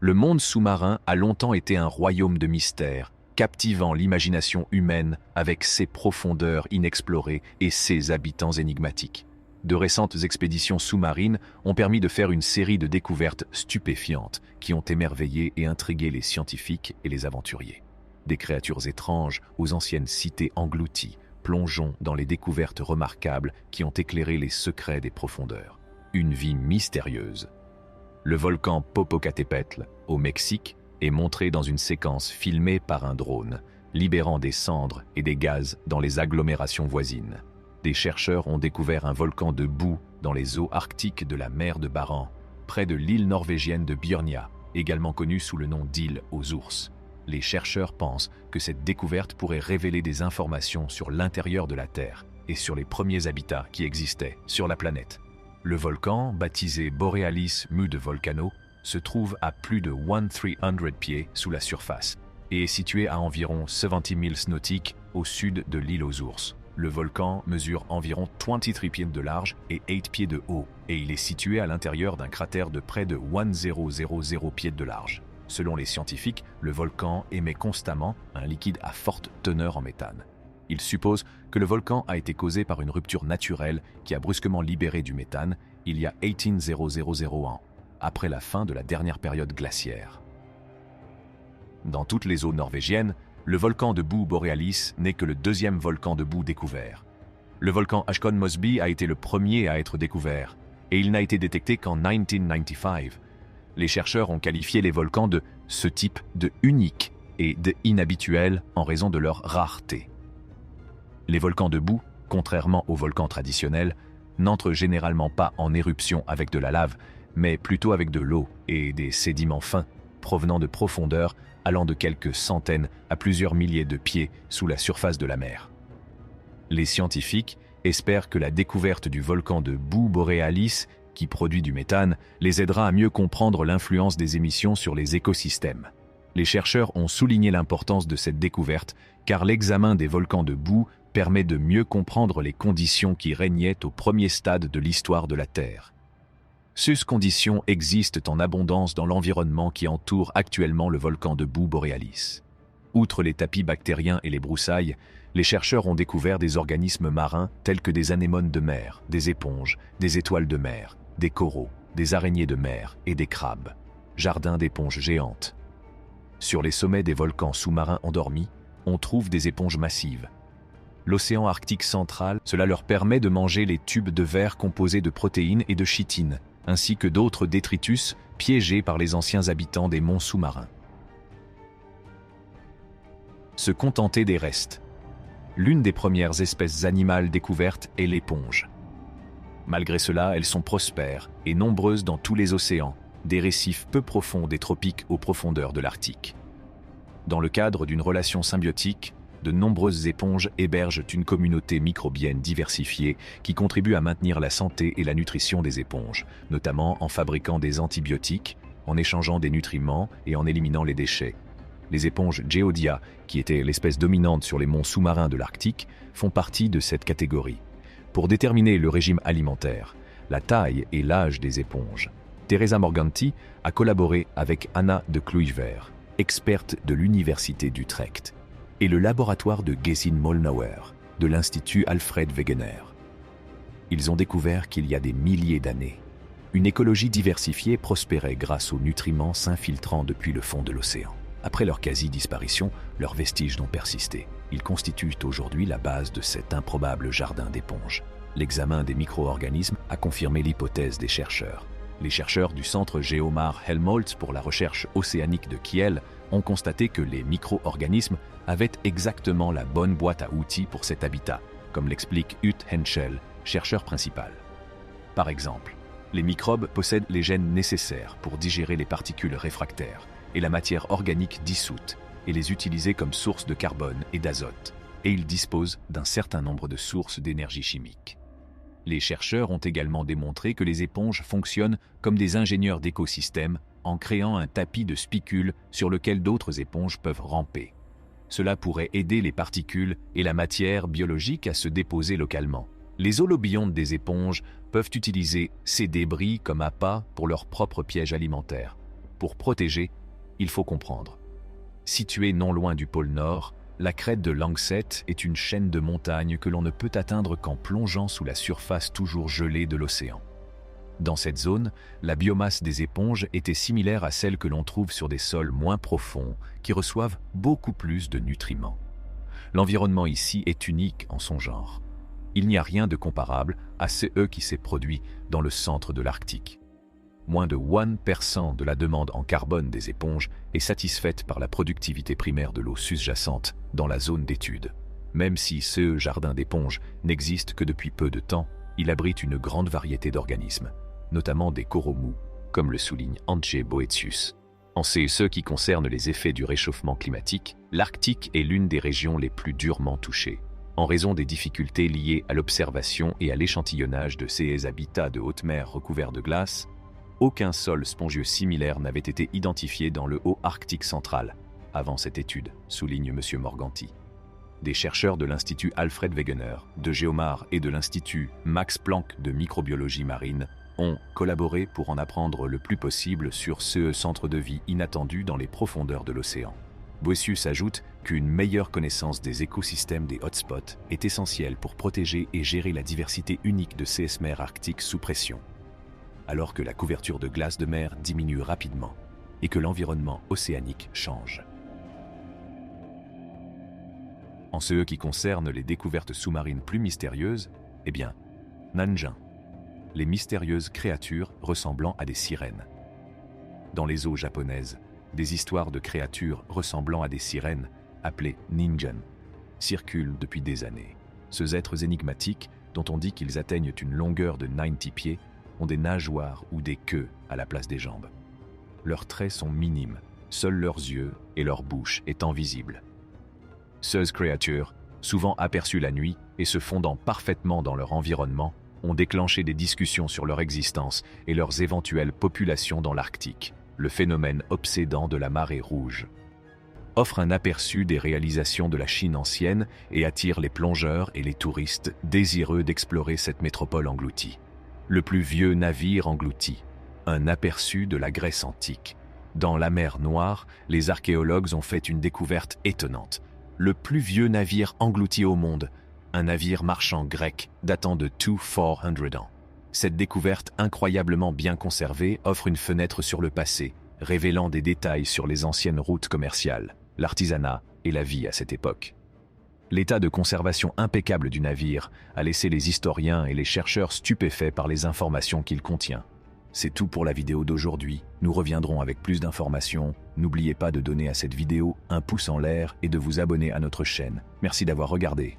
Le monde sous-marin a longtemps été un royaume de mystères, captivant l'imagination humaine avec ses profondeurs inexplorées et ses habitants énigmatiques. De récentes expéditions sous-marines ont permis de faire une série de découvertes stupéfiantes qui ont émerveillé et intrigué les scientifiques et les aventuriers. Des créatures étranges aux anciennes cités englouties, plongeons dans les découvertes remarquables qui ont éclairé les secrets des profondeurs. Une vie mystérieuse. Le volcan Popocatépetl, au Mexique, est montré dans une séquence filmée par un drone, libérant des cendres et des gaz dans les agglomérations voisines. Des chercheurs ont découvert un volcan de boue dans les eaux arctiques de la mer de Barents, près de l'île norvégienne de Bjørnøya, également connue sous le nom d'île aux ours. Les chercheurs pensent que cette découverte pourrait révéler des informations sur l'intérieur de la Terre et sur les premiers habitats qui existaient sur la planète. Le volcan, baptisé Borealis Mud Volcano, se trouve à plus de 1300 pieds sous la surface et est situé à environ 70 milles nautiques au sud de l'île aux ours. Le volcan mesure environ 23 pieds de large et 8 pieds de haut, et il est situé à l'intérieur d'un cratère de près de 1000 pieds de large. Selon les scientifiques, le volcan émet constamment un liquide à forte teneur en méthane. Ils supposent que le volcan a été causé par une rupture naturelle qui a brusquement libéré du méthane il y a 18,000 ans, après la fin de la dernière période glaciaire. Dans toutes les eaux norvégiennes, le volcan de boue Borealis n'est que le deuxième volcan de boue découvert. Le volcan Ashkon Mosby a été le premier à être découvert, et il n'a été détecté qu'en 1995. Les chercheurs ont qualifié les volcans de ce type de unique et de inhabituel en raison de leur rareté. Les volcans de boue, contrairement aux volcans traditionnels, n'entrent généralement pas en éruption avec de la lave, mais plutôt avec de l'eau et des sédiments fins provenant de profondeurs allant de quelques centaines à plusieurs milliers de pieds sous la surface de la mer. Les scientifiques espèrent que la découverte du volcan de boue Borealis, qui produit du méthane, les aidera à mieux comprendre l'influence des émissions sur les écosystèmes. Les chercheurs ont souligné l'importance de cette découverte car l'examen des volcans de boue permet de mieux comprendre les conditions qui régnaient au premier stade de l'histoire de la Terre. Ces conditions existent en abondance dans l'environnement qui entoure actuellement le volcan de boue Borealis. Outre les tapis bactériens et les broussailles, les chercheurs ont découvert des organismes marins tels que des anémones de mer, des éponges, des étoiles de mer, des coraux, des araignées de mer et des crabes. Jardins d'éponges géantes. Sur les sommets des volcans sous-marins endormis, on trouve des éponges massives. L'océan Arctique central, cela leur permet de manger les tubes de verre composés de protéines et de chitine, ainsi que d'autres détritus piégés par les anciens habitants des monts sous-marins. Se contenter des restes. L'une des premières espèces animales découvertes est l'éponge. Malgré cela, elles sont prospères et nombreuses dans tous les océans, des récifs peu profonds des tropiques aux profondeurs de l'Arctique. Dans le cadre d'une relation symbiotique, de nombreuses éponges hébergent une communauté microbienne diversifiée qui contribue à maintenir la santé et la nutrition des éponges, notamment en fabriquant des antibiotiques, en échangeant des nutriments et en éliminant les déchets. Les éponges Geodia, qui étaient l'espèce dominante sur les monts sous-marins de l'Arctique, font partie de cette catégorie. Pour déterminer le régime alimentaire, la taille et l'âge des éponges, Teresa Morganti a collaboré avec Anna de Kluijver, experte de l'Université d'Utrecht, et le laboratoire de Gesine Molnauer, de l'Institut Alfred Wegener. Ils ont découvert qu'il y a des milliers d'années, une écologie diversifiée prospérait grâce aux nutriments s'infiltrant depuis le fond de l'océan. Après leur quasi-disparition, leurs vestiges ont persisté. Ils constituent aujourd'hui la base de cet improbable jardin d'éponges. L'examen des micro-organismes a confirmé l'hypothèse des chercheurs. Les chercheurs du centre Geomar Helmholtz pour la recherche océanique de Kiel ont constaté que les micro-organismes avaient exactement la bonne boîte à outils pour cet habitat, comme l'explique Ute Henschel, chercheur principal. Par exemple, les microbes possèdent les gènes nécessaires pour digérer les particules réfractaires et la matière organique dissoute et les utiliser comme source de carbone et d'azote, et ils disposent d'un certain nombre de sources d'énergie chimique. Les chercheurs ont également démontré que les éponges fonctionnent comme des ingénieurs d'écosystèmes en créant un tapis de spicules sur lequel d'autres éponges peuvent ramper. Cela pourrait aider les particules et la matière biologique à se déposer localement. Les holobiontes des éponges peuvent utiliser ces débris comme appât pour leur propre piège alimentaire. Pour protéger, il faut comprendre. Située non loin du pôle Nord, la crête de Langset est une chaîne de montagnes que l'on ne peut atteindre qu'en plongeant sous la surface toujours gelée de l'océan. Dans cette zone, la biomasse des éponges était similaire à celle que l'on trouve sur des sols moins profonds, qui reçoivent beaucoup plus de nutriments. L'environnement ici est unique en son genre. Il n'y a rien de comparable à ce qui s'est produit dans le centre de l'Arctique. Moins de 1% de la demande en carbone des éponges est satisfaite par la productivité primaire de l'eau sous-jacente dans la zone d'étude. Même si ce jardin d'éponges n'existe que depuis peu de temps, il abrite une grande variété d'organismes, notamment des coraux mous, comme le souligne Antje Boetius. En ce qui concerne les effets du réchauffement climatique, l'Arctique est l'une des régions les plus durement touchées, en raison des difficultés liées à l'observation et à l'échantillonnage de ces habitats de haute mer recouverts de glace. Aucun sol spongieux similaire n'avait été identifié dans le haut Arctique central, avant cette étude, souligne M. Morganti. Des chercheurs de l'Institut Alfred Wegener, de Géomar et de l'Institut Max Planck de microbiologie marine ont collaboré pour en apprendre le plus possible sur ce centre de vie inattendu dans les profondeurs de l'océan. Boetius ajoute qu'une meilleure connaissance des écosystèmes des hotspots est essentielle pour protéger et gérer la diversité unique de ces mers arctiques sous pression, alors que la couverture de glace de mer diminue rapidement et que l'environnement océanique change. En ce qui concerne les découvertes sous-marines plus mystérieuses, eh bien, Nanjing, les mystérieuses créatures ressemblant à des sirènes. Dans les eaux japonaises, des histoires de créatures ressemblant à des sirènes, appelées ninjan, circulent depuis des années. Ces êtres énigmatiques, dont on dit qu'ils atteignent une longueur de 90 pieds, ont des nageoires ou des queues à la place des jambes. Leurs traits sont minimes, seuls leurs yeux et leur bouche étant visibles. Ces créatures, souvent aperçues la nuit et se fondant parfaitement dans leur environnement, ont déclenché des discussions sur leur existence et leurs éventuelles populations dans l'Arctique, le phénomène obsédant de la marée rouge. Offre un aperçu des réalisations de la Chine ancienne et attire les plongeurs et les touristes désireux d'explorer cette métropole engloutie. Le plus vieux navire englouti, un aperçu de la Grèce antique. Dans la mer Noire, les archéologues ont fait une découverte étonnante. Le plus vieux navire englouti au monde, un navire marchand grec datant de 400 ans. Cette découverte incroyablement bien conservée offre une fenêtre sur le passé, révélant des détails sur les anciennes routes commerciales, l'artisanat et la vie à cette époque. L'état de conservation impeccable du navire a laissé les historiens et les chercheurs stupéfaits par les informations qu'il contient. C'est tout pour la vidéo d'aujourd'hui. Nous reviendrons avec plus d'informations. N'oubliez pas de donner à cette vidéo un pouce en l'air et de vous abonner à notre chaîne. Merci d'avoir regardé.